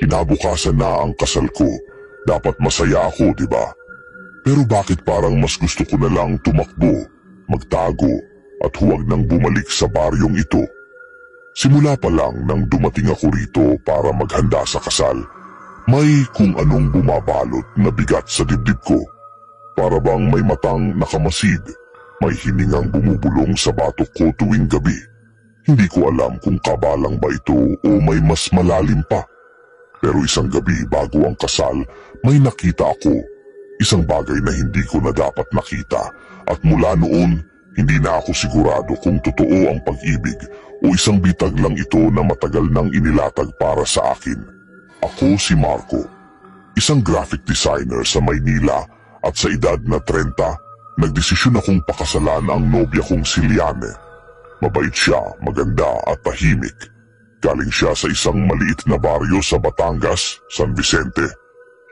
Kinabukasan na ang kasal ko. Dapat masaya ako, di ba? Pero bakit parang mas gusto ko na lang tumakbo, magtago, at huwag nang bumalik sa baryong ito? Simula pa lang nang dumating ako rito para maghanda sa kasal, may kung anong bumabalot na bigat sa dibdib ko. Para bang may matang nakamasid, may hiningang bumubulong sa batok ko tuwing gabi. Hindi ko alam kung kabalang ba ito o may mas malalim pa. Pero isang gabi bago ang kasal, may nakita ako. Isang bagay na hindi ko na dapat nakita, at mula noon, hindi na ako sigurado kung totoo ang pag-ibig o isang bitag lang ito na matagal nang inilatag para sa akin. Ako si Marco, isang graphic designer sa Maynila, at sa edad na 30, nagdesisyon akong pakasalan ang nobya kong si Liane. Mabait siya, maganda at tahimik. Galing siya sa isang maliit na baryo sa Batangas, San Vicente.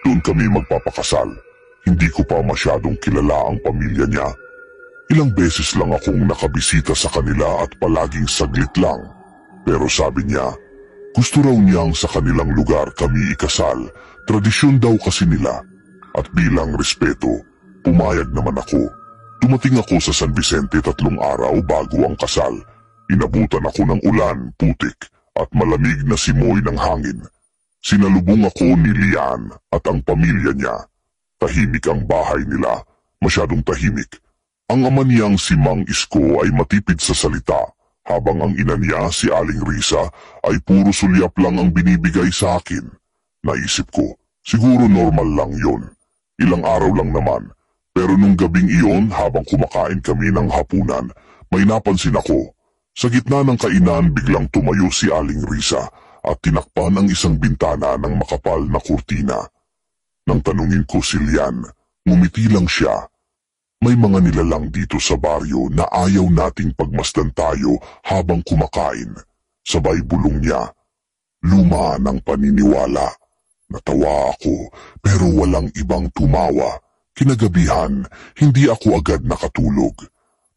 Doon kami magpapakasal. Hindi ko pa masyadong kilala ang pamilya niya. Ilang beses lang akong nakabisita sa kanila at palaging saglit lang. Pero sabi niya, gusto raw niyang sa kanilang lugar kami ikasal. Tradisyon daw kasi nila. At bilang respeto, pumayag naman ako. Dumating ako sa San Vicente 3 araw bago ang kasal. Inabutan ako ng ulan, putik, at malamig na simoy ng hangin. Sinalubong ako ni Lian at ang pamilya niya. Tahimik ang bahay nila, masyadong tahimik. Ang ama niyang si Mang Isko ay matipid sa salita, habang ang ina niya si Aling Risa ay puro sulyap lang ang binibigay sa akin. Naisip ko, siguro normal lang yon. Ilang araw lang naman. Pero nung gabing iyon, habang kumakain kami ng hapunan, may napansin ako. Sa gitna ng kainan biglang tumayo si Aling Risa at tinakpan ang isang bintana ng makapal na kurtina. Nang tanungin ko si Lian, ngumiti lang siya. May mga nilalang dito sa baryo na ayaw nating pagmasdan tayo habang kumakain. Sabay bulong niya, luma ng paniniwala. Natawa ako pero walang ibang tumawa. Kinagabihan, hindi ako agad nakatulog.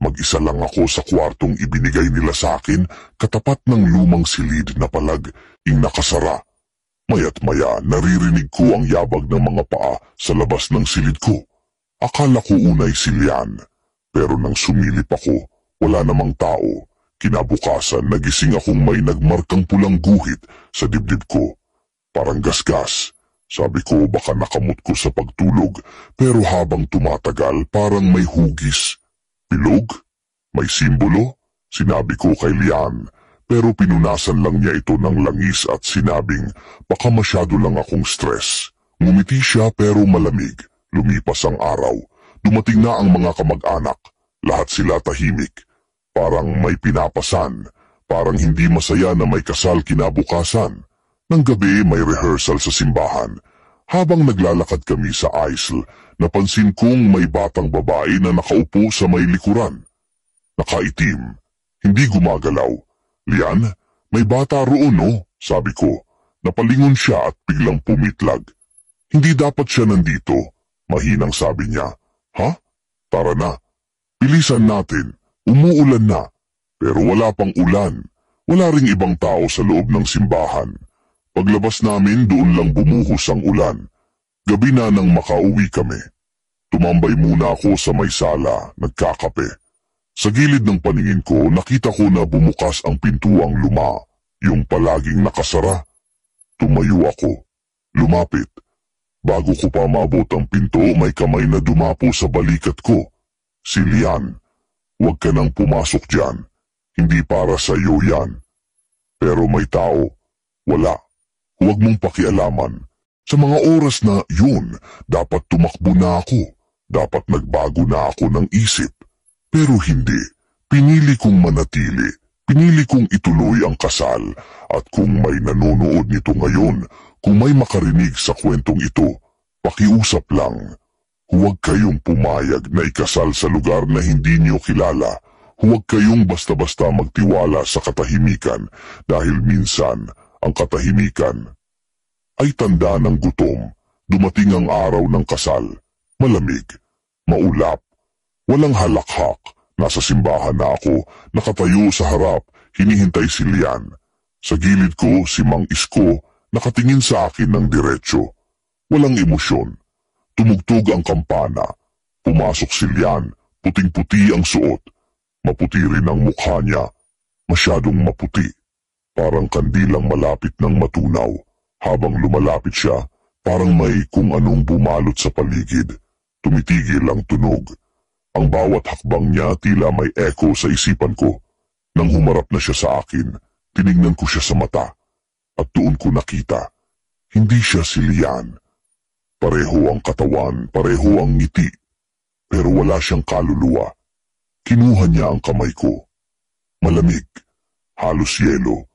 Mag-isa lang ako sa kwartong ibinigay nila sa akin, katapat ng lumang silid na palaging nakasara. Maya't maya naririnig ko ang yabag ng mga paa sa labas ng silid ko. Akala ko unay si Lian, pero nang sumilip ako, wala namang tao. Kinabukasan nagising akong may nagmarkang pulang guhit sa dibdib ko. Parang gasgas. Sabi ko baka nakamot ko sa pagtulog, pero habang tumatagal parang may hugis. Bilog? May simbolo? Sinabi ko kay Lian, pero pinunasan lang niya ito ng langis at sinabing baka masyado lang akong stress. Ngumiti siya pero malamig. Lumipas ang araw. Dumating na ang mga kamag-anak. Lahat sila tahimik. Parang may pinapasan. Parang hindi masaya na may kasal kinabukasan. Nang gabi may rehearsal sa simbahan. Habang naglalakad kami sa aisle, napansin kong may batang babae na nakaupo sa may likuran. Nakaitim, hindi gumagalaw. Lian, may bata roon no? Sabi ko. Napalingon siya at biglang pumitlag. Hindi dapat siya nandito. Mahinang sabi niya. Ha? Tara na. Bilisan natin. Umuulan na. Pero wala pang ulan. Wala ring ibang tao sa loob ng simbahan. Paglabas namin doon lang bumuhos ang ulan. Gabi na nang makauwi kami. Tumambay muna ako sa may sala, nagkakape. Sa gilid ng paningin ko, nakita ko na bumukas ang pintuang luma, yung palaging nakasara. Tumayo ako. Lumapit. Bago ko pa maabot ang pinto, may kamay na dumapo sa balikat ko. Si Lian, huwag ka nang pumasok dyan. Hindi para sa iyo yan. Pero may tao. Wala. Huwag mong pakialaman. Sa mga oras na yun, dapat tumakbo na ako. Dapat nagbago na ako ng isip. Pero hindi. Pinili kong manatili. Pinili kong ituloy ang kasal. At kung may nanonood nito ngayon, kung may makarinig sa kwentong ito, pakiusap lang. Huwag kayong pumayag na ikasal sa lugar na hindi niyo kilala. Huwag kayong basta-basta magtiwala sa katahimikan dahil minsan ang katahimikan ay tanda ng gutom. Dumating ang araw ng kasal. Malamig, maulap, walang halakhak. Nasa simbahan na ako, nakatayo sa harap, hinihintay si Lian. Sa gilid ko si Mang Isko, Nakatingin sa akin ng diretsyo. Walang emosyon. Tumugtog ang kampana. Pumasok si Lian. Puting-puti ang suot. Maputi rin ang mukha niya. Masyadong maputi. Parang kandilang malapit ng matunaw. Habang lumalapit siya, parang may kung anong bumalot sa paligid. Tumitigil ang tunog. Ang bawat hakbang niya tila may echo sa isipan ko. Nang humarap na siya sa akin, tinignan ko siya sa mata. At doon ko nakita, hindi siya si Lian. Pareho ang katawan, pareho ang ngiti. Pero wala siyang kaluluwa. Kinuha niya ang kamay ko. Malamig, halos yelo.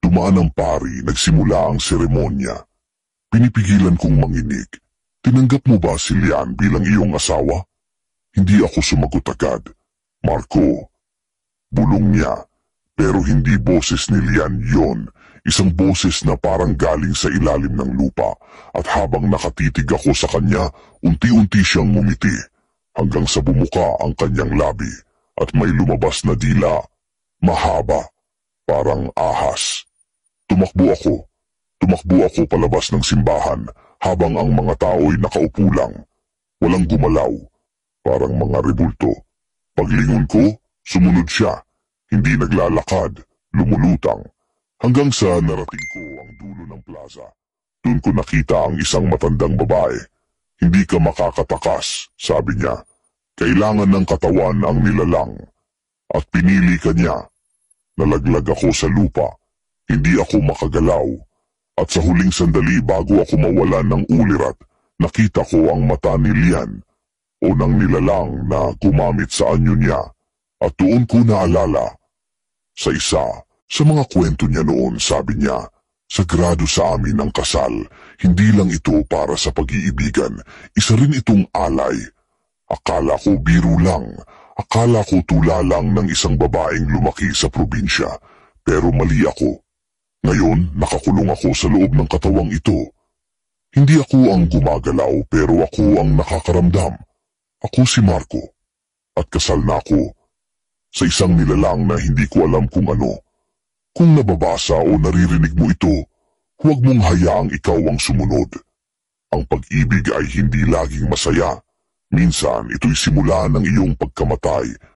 Dumaan ang pari, nagsimula ang seremonya. Pinipigilan kong manginig. Tinanggap mo ba si Lian bilang iyong asawa? Hindi ako sumagot agad. Marco, bulong niya. Pero hindi boses ni Lian yon. Isang boses na parang galing sa ilalim ng lupa. At habang nakatitig ako sa kanya, unti-unti siyang ngumiti. Hanggang sa bumuka ang kanyang labi. At may lumabas na dila. Mahaba. Parang ahas. Tumakbo ako palabas ng simbahan habang ang mga tao'y nakaupo lang. Walang gumalaw, parang mga rebulto. Paglingon ko, sumunod siya. Hindi naglalakad, lumulutang. Hanggang sa narating ko ang dulo ng plaza. Doon ko nakita ang isang matandang babae. Hindi ka makakatakas, sabi niya. Kailangan ng katawan ang nilalang. At pinili ka niya. Nalaglag ako sa lupa. Hindi ako makagalaw. At sa huling sandali bago ako mawalan ng ulirat, nakita ko ang mata ni Lian o ng nilalang na gumamit sa anyo niya. At doon ko naalala. Sa isa, sa mga kwento niya noon, sabi niya, sagrado sa amin ang kasal. Hindi lang ito para sa pag-iibigan. Isa rin itong alay. Akala ko biro lang. Akala ko tula lang ng isang babaeng lumaki sa probinsya. Pero mali ako. Ngayon, nakakulong ako sa loob ng katawang ito. Hindi ako ang gumagalaw pero ako ang nakakaramdam. Ako si Marco. At kasal na ako. Sa isang nilalang na hindi ko alam kung ano. Kung nababasa o naririnig mo ito, huwag mong hayaang ikaw ang sumunod. Ang pag-ibig ay hindi laging masaya. Minsan ito'y simula ng iyong pagkamatay